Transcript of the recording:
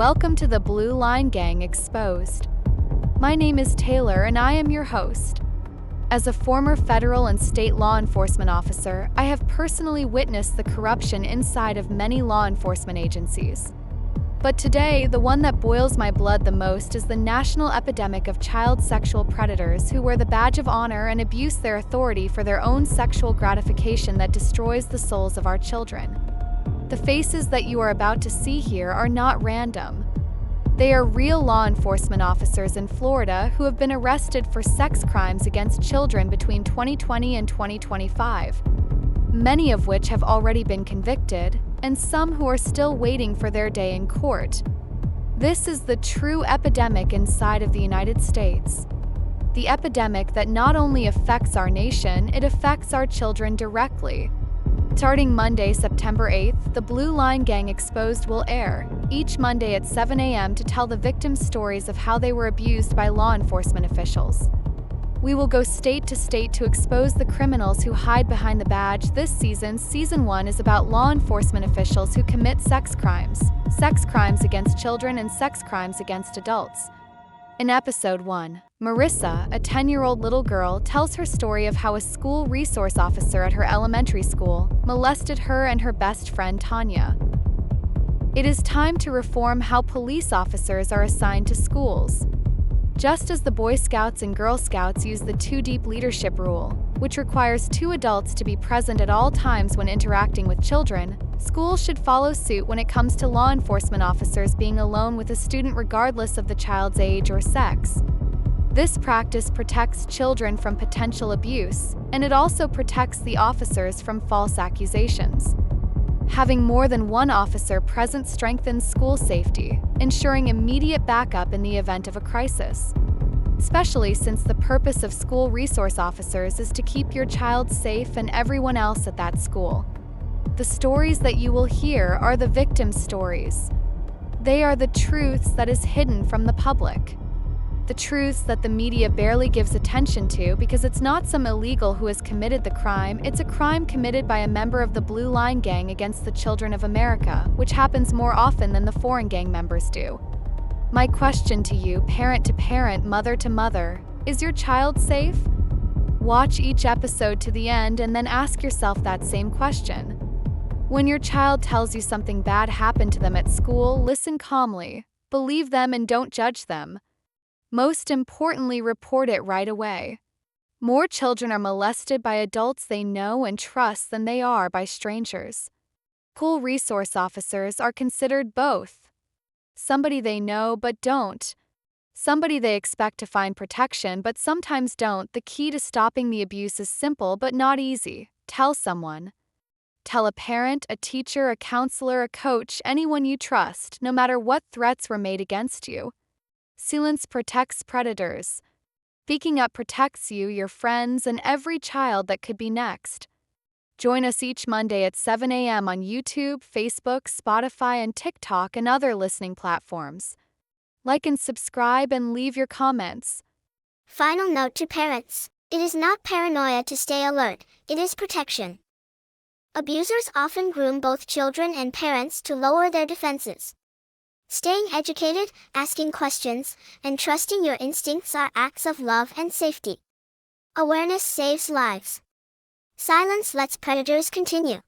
Welcome to the Blue Line Gang Exposed. My name is Taylor and I am your host. As a former federal and state law enforcement officer, I have personally witnessed the corruption inside of many law enforcement agencies. But today, the one that boils my blood the most is the national epidemic of child sexual predators who wear the badge of honor and abuse their authority for their own sexual gratification that destroys the souls of our children. The faces that you are about to see here are not random. They are real law enforcement officers in Florida who have been arrested for sex crimes against children between 2020 and 2025, many of which have already been convicted, and some who are still waiting for their day in court. This is the true epidemic inside of the United States. The epidemic that not only affects our nation, it affects our children directly. Starting Monday, September 8th, the Blue Line Gang Exposed will air, each Monday at 7 a.m. to tell the victims' stories of how they were abused by law enforcement officials. We will go state to state to expose the criminals who hide behind the badge. This season 1 is about law enforcement officials who commit sex crimes against children and sex crimes against adults. In Episode 1, Marissa, a 10-year-old little girl, tells her story of how a school resource officer at her elementary school molested her and her best friend Tanya. It is time to reform how police officers are assigned to schools. Just as the Boy Scouts and Girl Scouts use the 2-deep leadership rule, which requires 2 adults to be present at all times when interacting with children, schools should follow suit when it comes to law enforcement officers being alone with a student regardless of the child's age or sex. This practice protects children from potential abuse, and it also protects the officers from false accusations. Having more than one officer present strengthens school safety, ensuring immediate backup in the event of a crisis. Especially since the purpose of school resource officers is to keep your child safe and everyone else at that school. The stories that you will hear are the victims' stories. They are the truths that is hidden from the public. The truths that the media barely gives attention to because it's not some illegal who has committed the crime, it's a crime committed by a member of the Blue Line Gang against the children of America, which happens more often than the foreign gang members do. My question to you, parent to parent, mother to mother, is your child safe? Watch each episode to the end and then ask yourself that same question. When your child tells you something bad happened to them at school, listen calmly, believe them and don't judge them. Most importantly, report it right away. More children are molested by adults they know and trust than they are by strangers. School resource officers are considered both. Somebody they know but don't. Somebody they expect to find protection but sometimes don't. The key to stopping the abuse is simple but not easy. Tell someone. Tell a parent, a teacher, a counselor, a coach, anyone you trust, no matter what threats were made against you. Silence protects predators. Speaking up protects you, your friends, and every child that could be next. Join us each Monday at 7 a.m. on YouTube, Facebook, Spotify, and TikTok and other listening platforms. Like and subscribe and leave your comments. Final note to parents. It is not paranoia to stay alert, it is protection. Abusers often groom both children and parents to lower their defenses. Staying educated, asking questions, and trusting your instincts are acts of love and safety. Awareness saves lives. Silence lets predators continue.